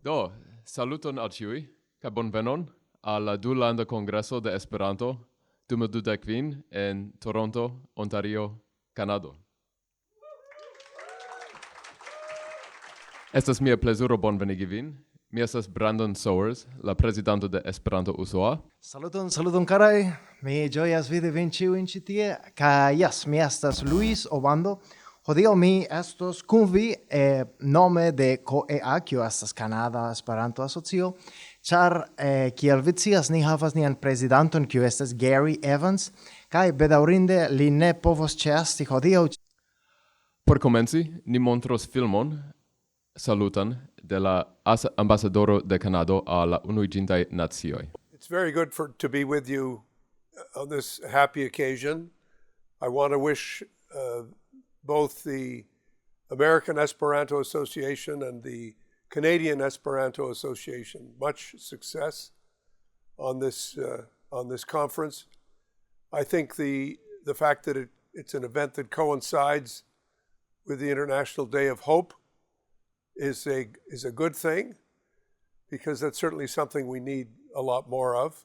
Saluton al ĉiuj, kaj bonvenon al la Dulanda Kongreso de Esperanto 2025 en Toronto, Ontario, Kanado. Estas mia plezuro bonvenigi vin. Mi estas Brandon Sowers, la prezidanto de Esperanto-USA. Saluton carai, mi ĝojas vidi vin ĉiujn ĉi tie. Kaj jes, mi estas Luis Obando. Hodiaŭ mi estos kun vi nome de KEA, kiu estas Kanada Esperanto-Asocio, ĉar kiel vi scias, ni havas nian prezidanton, kiu estas Gary Evans, kaj bedaŭrinde li ne povos ĉeesti hodiaŭ. Por komenci, ni montros filmon salutan de la ambasadoro de Canado a la Unuiĝintaj Nacioj. It's very good to be with you on this happy occasion. I want to wish both the American Esperanto Association and the Canadian Esperanto Association much success on this conference. I think the fact that it's an event that coincides with the International Day of Hope is a good thing, because that's certainly something we need a lot more of.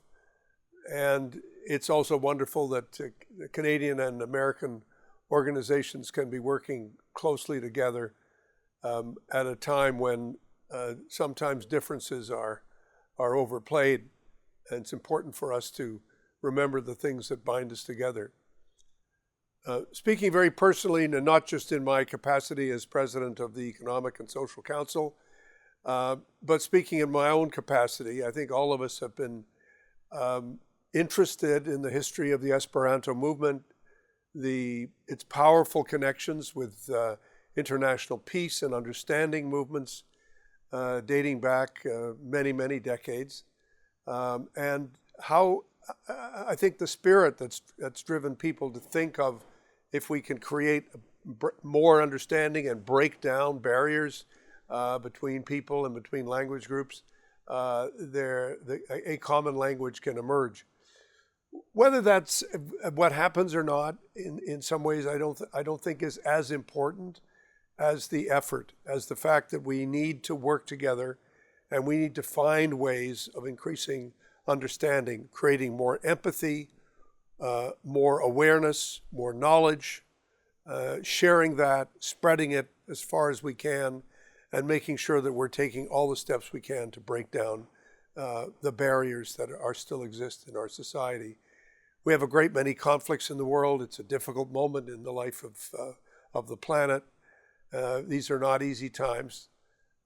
And it's also wonderful that the Canadian and American organizations can be working closely together at a time when sometimes differences are overplayed, and it's important for us to remember the things that bind us together. Speaking very personally, and not just in my capacity as president of the Economic and Social Council, but speaking in my own capacity, I think all of us have been interested in the history of the Esperanto movement, its powerful connections with international peace and understanding movements dating back many, many decades, and how I think the spirit that's driven people to think of, if we can create more understanding and break down barriers between people and between language groups, a common language can emerge. Whether that's what happens or not, in some ways, I don't think is as important as the effort, as the fact that we need to work together, and we need to find ways of increasing understanding, creating more empathy, more awareness, more knowledge, sharing that, spreading it as far as we can, and making sure that we're taking all the steps we can to break down the barriers that still exist in our society. We have a great many conflicts in the world. It's a difficult moment in the life of the planet. These are not easy times,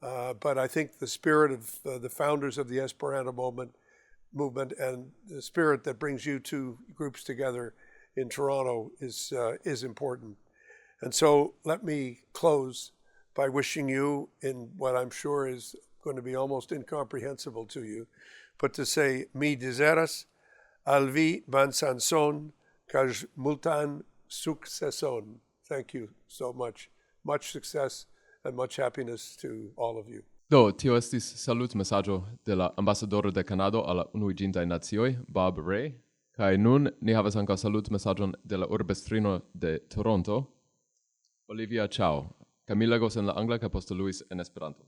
but I think the spirit of the founders of the Esperanto movement and the spirit that brings you two groups together in Toronto is important. And so let me close by wishing you, in what I'm sure is going to be almost incomprehensible to you, but to say, mi deseras al vi bonsanon kaj multan sukceson. Thank you so much. Much success and much happiness to all of you. Tio estis salutmesaĝo de la ambasadoro de Kanado a la Unuiĝintaj Nacioj, Bob Rae, kaj nun ni havas ankaŭ salutmesaĝon de la urbestrino de Toronto, Olivia Chow. Kaj mi legos en la angla kaj poste Luis en Esperanto.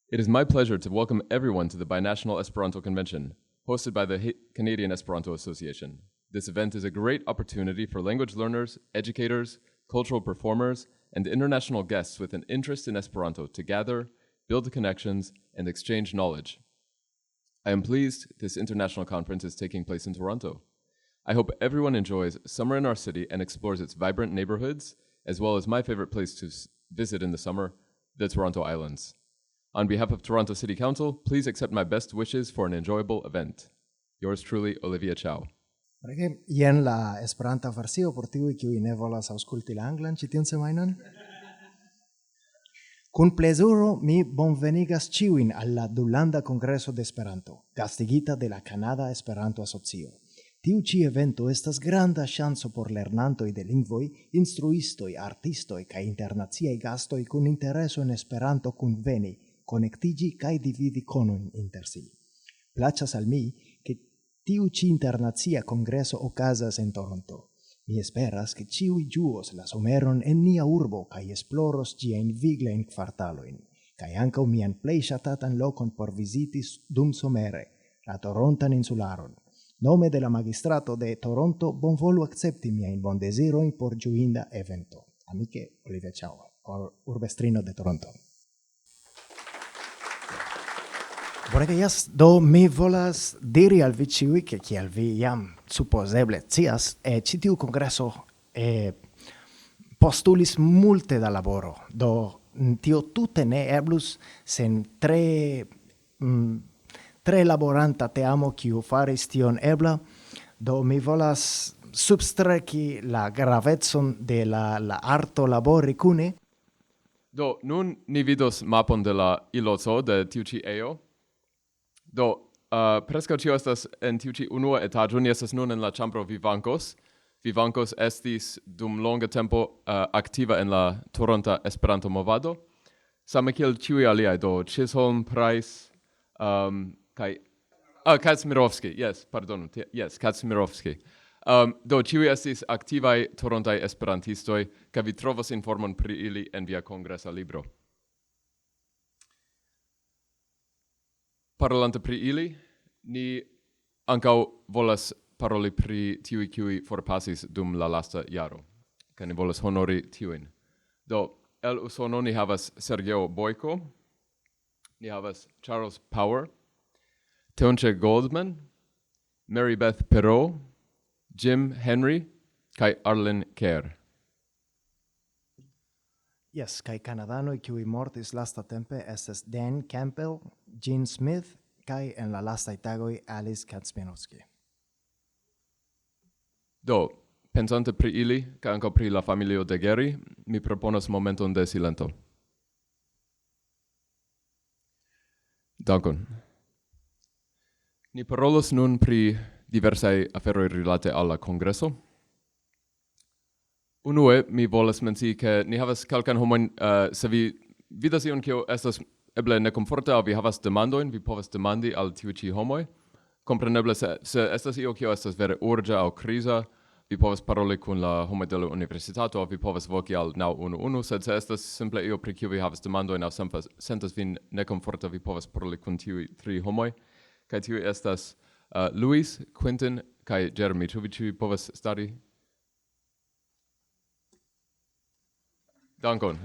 It is my pleasure to welcome everyone to the Binational Esperanto Convention, hosted by the Canadian Esperanto Association. This event is a great opportunity for language learners, educators, cultural performers, and international guests with an interest in Esperanto to gather, build connections, and exchange knowledge. I am pleased this international conference is taking place in Toronto. I hope everyone enjoys summer in our city and explores its vibrant neighborhoods, as well as my favorite place to visit in the summer, the Toronto Islands. On behalf of Toronto City Council, please accept my best wishes for an enjoyable event. Yours truly, Olivia Chow. Jen la Esperanta versio por tiuj, kiuj ne volas aŭskulti la anglan ĉi tiun semajnon. Kun plezuro mi bonvenigas ĉiujn al la Dulanda Kongreso de Esperanto, gastigita de la Kanada Esperanto-Asocio. Tiu ĉi evento estas granda ŝanco por lernantoj de lingvoj, instruistoj, artistoj kaj internaciaj gastoj kun intereso en Esperanto kunveni, konektiĝi kaj dividi konojn inter si. Plaĉas al mi, ke tiu ĉi internacia kongreso okazas en Toronto. Mi esperas che ciui giuos la someron en nia urbo cae esploros giain viglein kvartaloin, cae ancau mian plei shatatan locon por visitis dum somere, la Torontan insularon. Nome de la magistrato de Toronto bonvolu accepti miain bon desiroin por giuinda evento. Amiche Olivia Ciao, urbestrino de Toronto. Bonegas, do mi volas diri al vi ciui che kiel vi jam supposeble scias, ci tiu congreso postulis multe da laboro. Do tio tute ne eblus sen tre laboranta teamo kiu faris tion ebla. Do mi volas substreki la gravetson de la arto labori kune. Do, nun ni vidos mapon de la iloco de tiu ci eo. Do, presca cio estas en tiu ci unua etaggio, ni estas nun en la chambro Vivancos. Vivancos estis dum longa tempo activa en la Toronta Esperanto movado. Same kiel ciui aliai, do Chisholm, Price, kai Kazimirovski, yes, pardonu, yes, Kazimirovski. Do ciui estis activai Torontai esperantistoi, ca vi trovos informon pri ili en via congresa libro. Parolante pri ili, ni ancau volas paroli pri tiui kiui forpasis dum la lasta jaro, ca ni volas honori tiuin. Do, el Usono ni havas Sergio Boyko, ni havas Charles Power, Teonche Goldman, Mary Beth Perot, Jim Henry, kai Arlen Kerr. Yes, kai Canadanoi kiui mortis lasta tempe estes Dan Campbell, Gene Smith, kai en la lastai tagoi Alice Kazminowski. Do, pensante pri ili, ca anco pri la familio de Geri, mi proponas momenton de silento. Dankon. Ni parolos nun pri diversai aferoi rilate alla congreso. Unue, mi volas menci che ni havas calcan homoin, se vi vidas ion cio estas eble necomforta, o vi havas demandoin, vi povas demandi al tiu ci homoi. Compreneble, se estas io cio estas vere urgia o crisa, vi povas paroli kun la homoi de la universitato, o vi povas voci al 911, sed se estas simple io pri cio vi havas demandoin, au sentas vin necomforta, vi povas paroli kun tiui 3 homoi. Kai tiui estas Luis, Quentin, kai Jeremy. Ĉu vi povas stari? Dankon.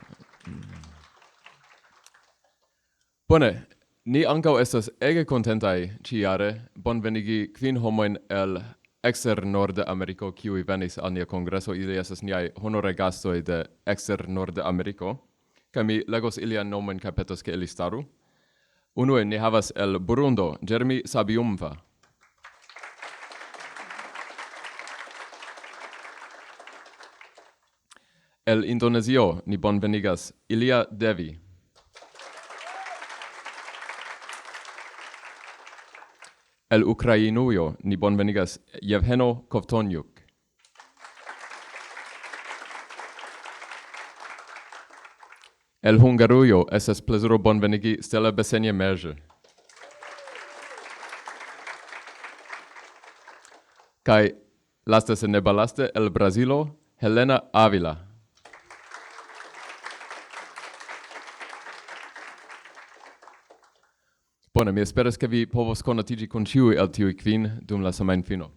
Bone, ni ankaŭ estas ege kontentaj ĉiare bonvenigi 5 homojn el ekster Nord-Ameriko, kiuj venis al nia kongreso. Ili estas niaj honoraj gastoj de ekster Nord-Ameriko. Kaj mi legos ilian nomojn kaj petos ke ili staru. Unue ni havas el Burundo, Jeremy Sabiumva. El Indonezio ni bonvenigas Ilia Devi. El Ukrainujo ni bonvenigas Yevheno Kovtonjuk. El Hungario estas plezuro bonvenigi Stella Besenie Merge. Kai laste se ne balaste el Brazilo Helena Avila. Bone, mi esperas che vi povos konatigi kun ĉiuj el tiuj 5 dum la semajnfino.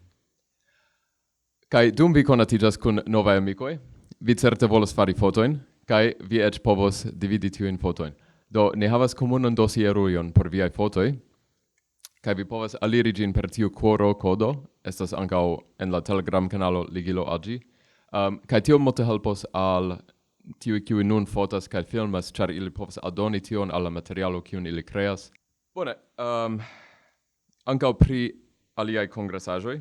Kai dum vi konatiĝas kun novaj amikoj, vi certe volos fari fotojn, kai vi eĉ povos dividi tiujn fotojn. Do, ni havas komunan dosierujon por viaj fotoj, kai vi povas aliri ĝin per tiu QR-kodo, estas ankaŭ en la Telegram-kanalo ligilo al ĝi. Kai tio multe helpos al tiuj kiuj nun fotas kaj filmas, ĉar ili povas aldoni tion al la materialo kiun ili kreas. Bone, ankaŭ pri aliaj kongresaĵoj.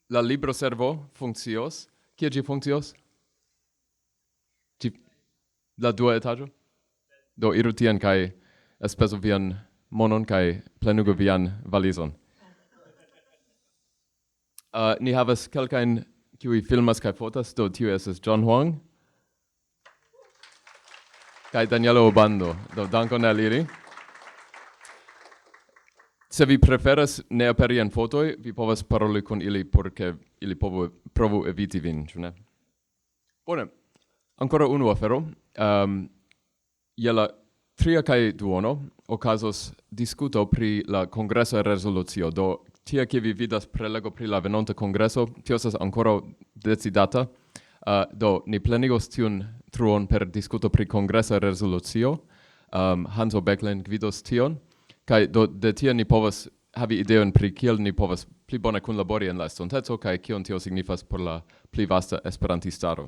La libroservo funkcios. Kie ĝi funkcios? La dua etaĝo? Do iru tien kaj spesu vian monon kaj plenugu vian valizon. Ni havas kelkajn kiuj filmas kaj fotas, do tiu estas John Huang kaj Daniela Obando. Do dankon al ili. Se vi preferas ne aperi en fotoj, vi povas paroli kun ili por ke ili provu eviti vin, ĉu ne? Bone. Ancora unu afero. Je la 3 kaj duono okazos diskuto pri la kongresa rezolucio. Do tie ke vi vidas prelego pri la venonta kongreso, tio estas ankoraŭ decidata. Do ni plenigos tiun truon per diskuto pri kongresa rezolucio. Hanso Becklen gvidos tion. Kaj do de tie ni povas havi ideon pri kiel ni povas pli bone kunlabori en la estonteco kaj kion tio signifas por la pli vasta esperantistaro.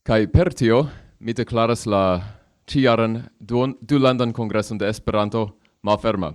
Kaj per tio mi deklaras la ĉijaran Dulandan Kongreson de Esperanto malferma.